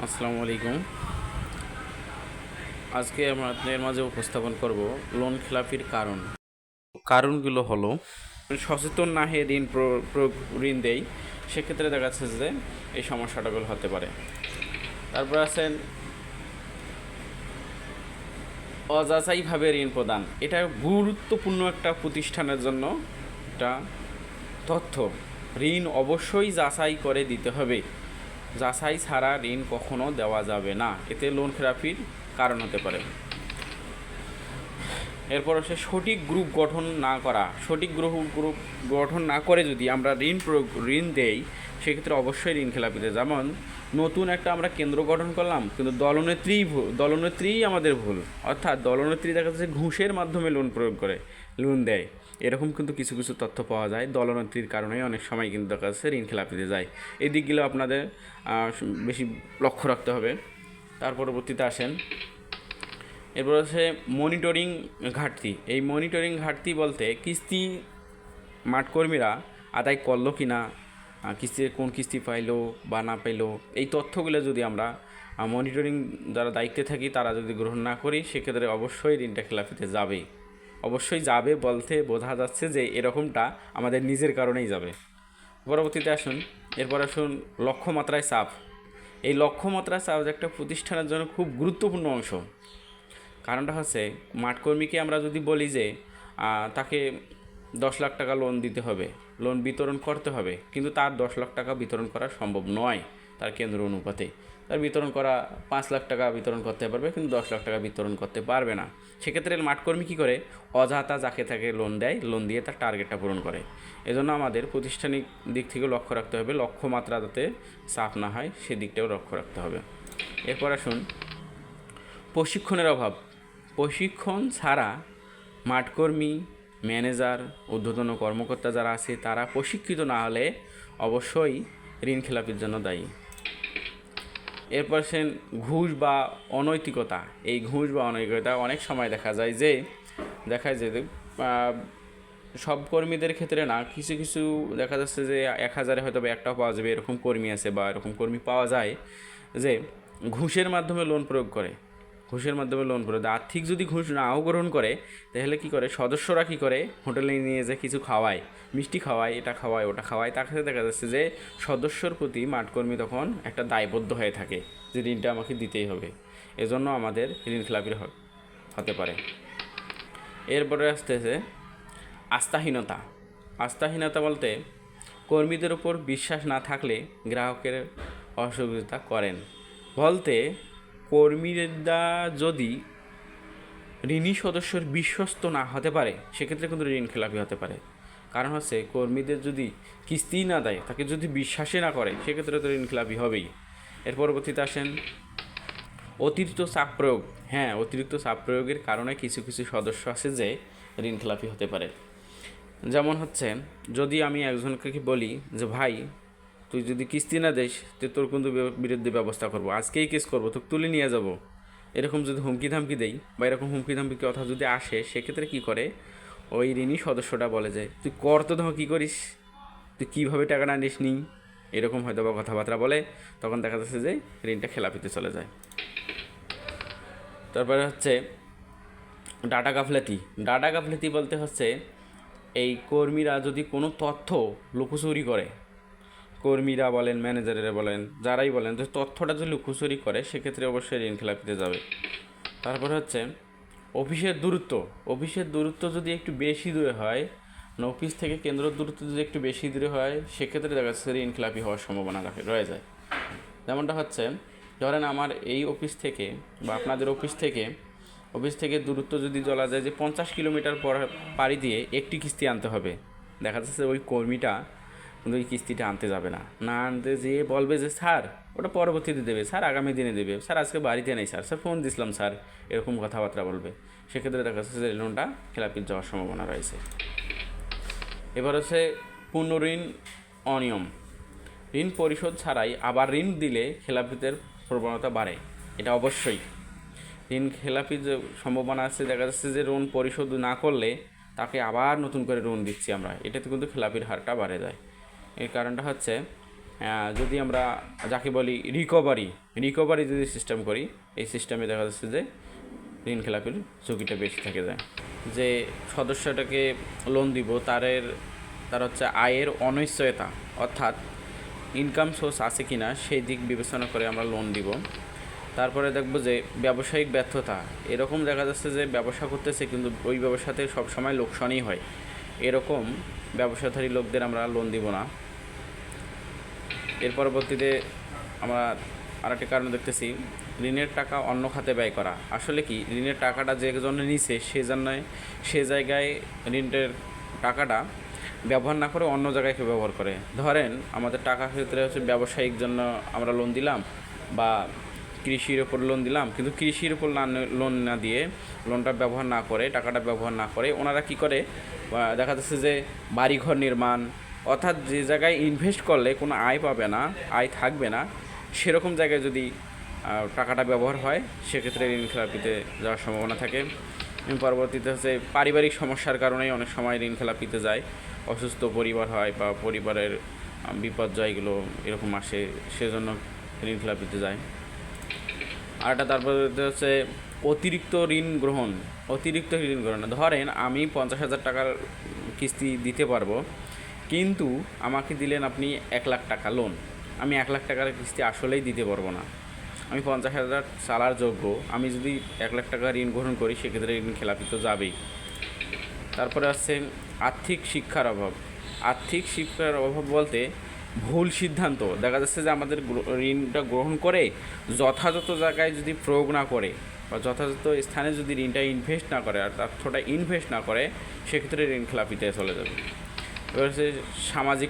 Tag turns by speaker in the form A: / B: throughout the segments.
A: আসসালামু আলাইকুম। আজকে আপনাদের মাঝে উপস্থাপন করব লোন খেলাপির কারণগুলো হলো সচেতন না হয়ে ঋণ দেয়, সেক্ষেত্রে দেখা যাচ্ছে যে এই সমস্যাটাগুলো হতে পারে। তারপর আছেন অযাচাইভাবে ঋণ প্রদান। এটা গুরুত্বপূর্ণ একটা প্রতিষ্ঠানের জন্য একটা তথ্য। ঋণ অবশ্যই যাচাই করে দিতে হবে। যাচাই ছাড়া ঋণ কখনো দেওয়া যাবে না, এতে লোন খেলাপির কারণ হতে পারে। এরপর হচ্ছে সঠিক গ্রুপ গঠন না করা। সঠিক গ্রুপ গঠন না করে যদি আমরা ঋণ দেই, সেক্ষেত্রে অবশ্যই ঋণ খেলাপিতে, যেমন নতুন একটা আমরা কেন্দ্র গঠন করলাম, কিন্তু দলনেত্রীই আমাদের ভুল। অর্থাৎ দলনেত্রী দেখা যাচ্ছে ঘুষের মাধ্যমে লোন দেয়। এরকম কিন্তু কিছু কিছু তথ্য পাওয়া যায়। দলনেত্রীর কারণে অনেক সময় কিন্তু দেখা যাচ্ছে ঋণ খেলাপিতে যায়। এই দিকগুলো আপনাদের বেশি লক্ষ্য রাখতে হবে। তার পরবর্তীতে আসেন, এরপর হচ্ছে মনিটরিং ঘাটতি। এই মনিটরিং ঘাটতি বলতে কিস্তি মাঠকর্মীরা আদায় করলো কি না, কোন কিস্তি পাইলো বা না পাইলো, এই তথ্যগুলো যদি আমরা মনিটরিং যারা দায়িত্বে থাকি তারা যদি গ্রহণ না করি, সেক্ষেত্রে অবশ্যই ঋণটা খেলাপিতে যাবে। অবশ্যই যাবে বলতে বোঝা যাচ্ছে যে এরকমটা আমাদের নিজের কারণেই যাবে। পরবর্তীতে এরপর আসুন লক্ষ্যমাত্রায় চাপ। এই লক্ষ্যমাত্রায় চাপ একটা প্রতিষ্ঠানের জন্য খুব গুরুত্বপূর্ণ অংশ। কারণটা হচ্ছে, মাঠকর্মীকে আমরা যদি বলি যে তাকে 10 লাখ টাকা লোন দিতে হবে, লোন বিতরণ করতে হবে, কিন্তু তার 10 লাখ টাকা বিতরণ করা সম্ভব নয় তার কেন্দ্র অনুপাতে। তার বিতরণ করা 5 লাখ টাকা বিতরণ করতে পারবে, কিন্তু 10 লাখ টাকা বিতরণ করতে পারবে না। সেক্ষেত্রে মাঠকর্মী কী করে, অযথা যাকে তাকে লোন দেয়, লোন দিয়ে তার টার্গেটটা পূরণ করে। এজন্য আমাদের প্রাতিষ্ঠানিক দিক থেকে লক্ষ্য রাখতে হবে, লক্ষ্যমাত্রা যাতে চাপ না হয় সেদিকটাও লক্ষ্য রাখতে হবে। এরপর আসুন প্রশিক্ষণের অভাব। প্রশিক্ষণ ছাড়া মাঠকর্মী, ম্যানেজার, ঊর্ধ্বতন কর্মকর্তা যারা আছে তারা প্রশিক্ষিত না হলে অবশ্যই ঋণ খেলাপির জন্য দায়ী। এরপর ঘুষ বা অনৈতিকতা। এই ঘুষ বা অনৈতিকতা অনেক সময় দেখা যায় যে সব কর্মীদের ক্ষেত্রে না, কিছু কিছু দেখা যাচ্ছে যে 1000-এ হয়তো একটাও পাওয়া যাবে, এরকম কর্মী আছে বা এরকম কর্মী পাওয়া যায় যে ঘুষের মাধ্যমে লোন প্রয়োগ করে। আর্থিক যদি ঘুষ নাও গ্রহণ করে, তাহলে কী করে, সদস্যরা কী করে, হোটেলে নিয়ে যে কিছু খাওয়ায়, মিষ্টি খাওয়ায়, এটা খাওয়ায়, ওটা খাওয়ায়। তার সাথে দেখা যাচ্ছে যে সদস্যর প্রতি মাঠকর্মী তখন একটা দায়বদ্ধ হয়ে থাকে যে ঋণটা আমাকে দিতেই হবে। এজন্য আমাদের ঋণ খেলাপি হতে পারে। এরপরে আসতেছে আস্থাহীনতা বলতে কর্মীদের উপর বিশ্বাস না থাকলে গ্রাহকের অসহযোগিতা করেন। বলতে কর্মীরা যদি ঋণী সদস্যের বিশ্বস্ত না হতে পারে, সেক্ষেত্রে কিন্তু ঋণ খেলাপি হতে পারে। কারণ হচ্ছে, কর্মীদের যদি কিস্তি না দেয়, তাকে যদি বিশ্বাসে না করে, সেক্ষেত্রে তো ঋণ খেলাপি হবেই। এর পরবর্তীতে অতিরিক্ত চাপ প্রয়োগ। হ্যাঁ, অতিরিক্ত চাপ প্রয়োগের কারণে কিছু কিছু সদস্য আছে যে ঋণ খেলাপি হতে পারে। যেমন হচ্ছে, যদি আমি একজনকে বলি যে ভাই তুই যদি কিস্তি না দিস, তো তোর কিন্তু বিরুদ্ধে ব্যবস্থা করবো, আজকেই কেস করবো, তোকে তুলে নিয়ে যাব, এরকম যদি হুমকি ধামকি দেই বা এরকম হুমকি ধামকি কথা যদি আসে, সেক্ষেত্রে কী করে, ওই ঋণী সদস্যটা বলে যে তুই কর তো, ধর কী করিস, তুই কীভাবে টাকাটা নিস নি, এরকম হয়তো বা কথাবার্তা বলে। তখন দেখা যাচ্ছে যে ঋণটা খেলাপিতে চলে যায়। তারপরে ডাটা গাফলেতি বলতে হচ্ছে, এই কর্মীরা যদি কোনো তথ্য লুকোচুরি করে, কর্মীরা বলেন, ম্যানেজারেরা বলেন, যারাই বলেন, যে তথ্যটা যদি লুকোচুরি করে, সেক্ষেত্রে অবশ্যই ঋণ খেলাপিতে যাবে। তারপরে অফিসের দূরত্ব যদি একটু বেশি দূরে হয়, মানে অফিস থেকে কেন্দ্রের দূরত্ব যদি একটু বেশি দূরে হয়, সেক্ষেত্রে দেখা যাচ্ছে ঋণ খেলাপি হওয়ার সম্ভাবনা রয়ে যায়। যেমনটা ধরেন আমার এই অফিস থেকে বা আপনাদের অফিস থেকে দূরত্ব যদি চলা যায় যে 50 কিলোমিটার পাড়ি দিয়ে একটি কিস্তি আনতে হবে, দেখা যাচ্ছে ওই কর্মীটা কিন্তু ওই কিস্তিটা আনতে যাবে না, আনতে যেয়ে বলবে যে স্যার ওটা পরবর্তীতে দেবে, স্যার আগামী দিনে দেবে, স্যার আজকে বাড়িতে নেই, স্যার ফোন দিছিলাম স্যার, এরকম কথাবার্তা বলবে। সেক্ষেত্রে দেখা যাচ্ছে যে লোনটা খেলাপির যাওয়ার সম্ভাবনা রয়েছে। এবার পূর্ণ ঋণ অনিয়ম। ঋণ পরিশোধ ছাড়াই আবার ঋণ দিলে খেলাপিদের প্রবণতা বাড়ে। এটা অবশ্যই ঋণ খেলাপির যে সম্ভাবনা আছে, দেখা যাচ্ছে যে ঋণ পরিশোধ না করলে তাকে আবার নতুন করে ঋণ দিচ্ছি আমরা, এটাতে কিন্তু খেলাপির হারটা বাড়ে যায়। এর কারণটা যদি আমরা যাকে বলি রিকভারি যদি সিস্টেম করি, এই সিস্টেমে দেখা যাচ্ছে যে ঋণ খেলাপির ঝুঁকিটা বেশি থেকে যায়। যে সদস্যটাকে লোন দিব তার হচ্ছে আয়ের অনিশ্চয়তা, অর্থাৎ ইনকাম সোর্স আছে কি না সেই দিক বিবেচনা করে আমরা লোন দিব। তারপরে দেখব যে ব্যবসায়িক ব্যর্থতা, এরকম দেখা যাচ্ছে যে ব্যবসা করতেছে কিন্তু ওই ব্যবসাতে সবসময় লোকসানই হয়, এরকম ব্যবসাধারী লোকদের আমরা লোন দিব না। এর পরবর্তীতে আমরা আরেকটি কারণ দেখতেছি, ঋণের টাকা অন্য খাতে ব্যয় করা। আসলে কি, ঋণের টাকাটা যে জন্য নিছে সে জায়গায় ঋণের টাকাটা ব্যবহার না করে অন্য জায়গায় কেউ ব্যবহার করে। ধরেন আমাদের টাকা ক্ষেত্রে হচ্ছে ব্যবসায়িক জন্য আমরা লোন দিলাম বা কৃষির ওপর লোন দিলাম, কিন্তু কৃষির ওপর লোন না দিয়ে লোনটা ব্যবহার না করে, টাকাটা ব্যবহার না করে ওনারা কি করে, দেখা যাচ্ছে যে বাড়িঘর নির্মাণ, অর্থাৎ যে জায়গায় ইনভেস্ট করলে কোনো আয় পাবে না, আয় থাকবে না, সেরকম জায়গায় যদি টাকাটা ব্যবহার হয় সেক্ষেত্রে ঋণ খেলাপিতে যাওয়ার সম্ভাবনা থাকে। পরবর্তীতে হচ্ছে পারিবারিক সমস্যার কারণেই অনেক সময় ঋণ খেলাপিতে যায়। অসুস্থ পরিবার হয় বা পরিবারের বিপর্যয়গুলো এরকম আসে, সেজন্য ঋণ খেলাপিতে যায়। আরেকটা তারপরে হচ্ছে অতিরিক্ত ঋণ গ্রহণ। ধরেন আমি 50,000 টাকার কিস্তি দিতে পারবো, কিন্তু আমাকে দিলেন আপনি 1,00,000 টাকা লোন, আমি 1,00,000 টাকার কিস্তি আসলেই দিতে পারবো না, আমি 50,000 চালার যোগ্য, আমি যদি 1,00,000 টাকা ঋণ গ্রহণ করি সেক্ষেত্রে ঋণ খেলাপি তো যাবেই। তারপরে আসছে আর্থিক শিক্ষার অভাব বলতে ভুল সিদ্ধান্ত। দেখা যাচ্ছে যে আমাদের ঋণটা গ্রহণ করে যথাযথ জায়গায় যদি প্রয়োগ না করে বা যথাযথ স্থানে যদি ঋণটা ইনভেস্ট না করে, আর অর্থটা ইনভেস্ট না করে, সেক্ষেত্রে ঋণ খেলাপিতে চলে যাবে। এবার হচ্ছে সামাজিক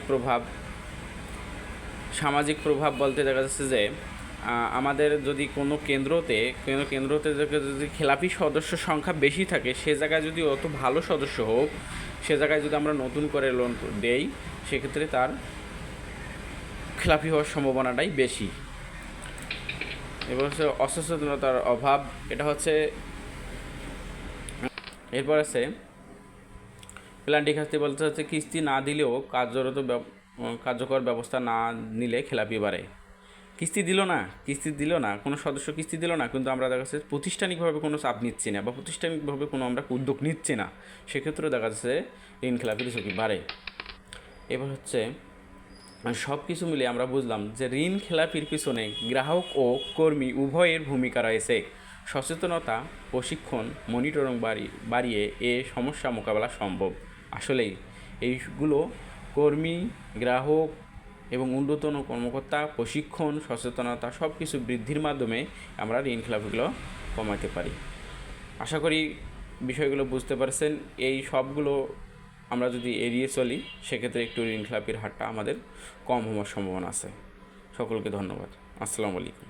A: প্রভাব বলতে দেখা যাচ্ছে যে আমাদের যদি কোনো কেন্দ্রতে যদি খেলাপি সদস্য সংখ্যা বেশি থাকে, সে জায়গায় যদি অত ভালো সদস্য হোক, সে জায়গায় যদি আমরা নতুন করে লোন দেই, সেক্ষেত্রে তার খেলাপি হওয়ার সম্ভাবনাটাই বেশি। এবার হচ্ছে অসচেতনতার অভাব, এটা হচ্ছে। এরপর আছে প্ল্যান্টি খাস্তি বলতে হচ্ছে কিস্তি না দিলেও কার্যকর ব্যবস্থা না নিলে খেলাপি বাড়ে। কিস্তি দিল না কোনো সদস্য কিস্তি দিল না, কিন্তু আমরা দেখা যাচ্ছে প্রাতিষ্ঠানিকভাবে কোনো চাপ নিচ্ছি না বা প্রাতিষ্ঠানিকভাবে কোনো আমরা উদ্যোগ নিচ্ছি না, সেক্ষেত্রে দেখা যাচ্ছে ঋণ খেলাপির ঝুঁকি বাড়ে। এবার হচ্ছে সব কিছু মিলে আমরা বুঝলাম যে ঋণ খেলাপির পিছনে গ্রাহক ও কর্মী উভয়ের ভূমিকা রয়েছে। সচেতনতা, প্রশিক্ষণ, মনিটরিং বাড়িয়ে এ সমস্যা মোকাবেলা সম্ভব। আসলেই এইগুলো কর্মী, গ্রাহক এবং ঊর্ধ্বতন কর্মকর্তা, প্রশিক্ষণ, সচেতনতা সব কিছু বৃদ্ধির মাধ্যমে আমরা ঋণ খেলাপিগুলো কমাতে পারি। আশা করি বিষয়গুলো বুঝতে পারছেন। এই সবগুলো আমরা যদি এড়িয়ে চলি, সেক্ষেত্রে একটু ঋণ খেলাপির হারটা আমাদের কম হওয়ার সম্ভাবনা আছে। সকলকে ধন্যবাদ। আসসালামু আলাইকুম।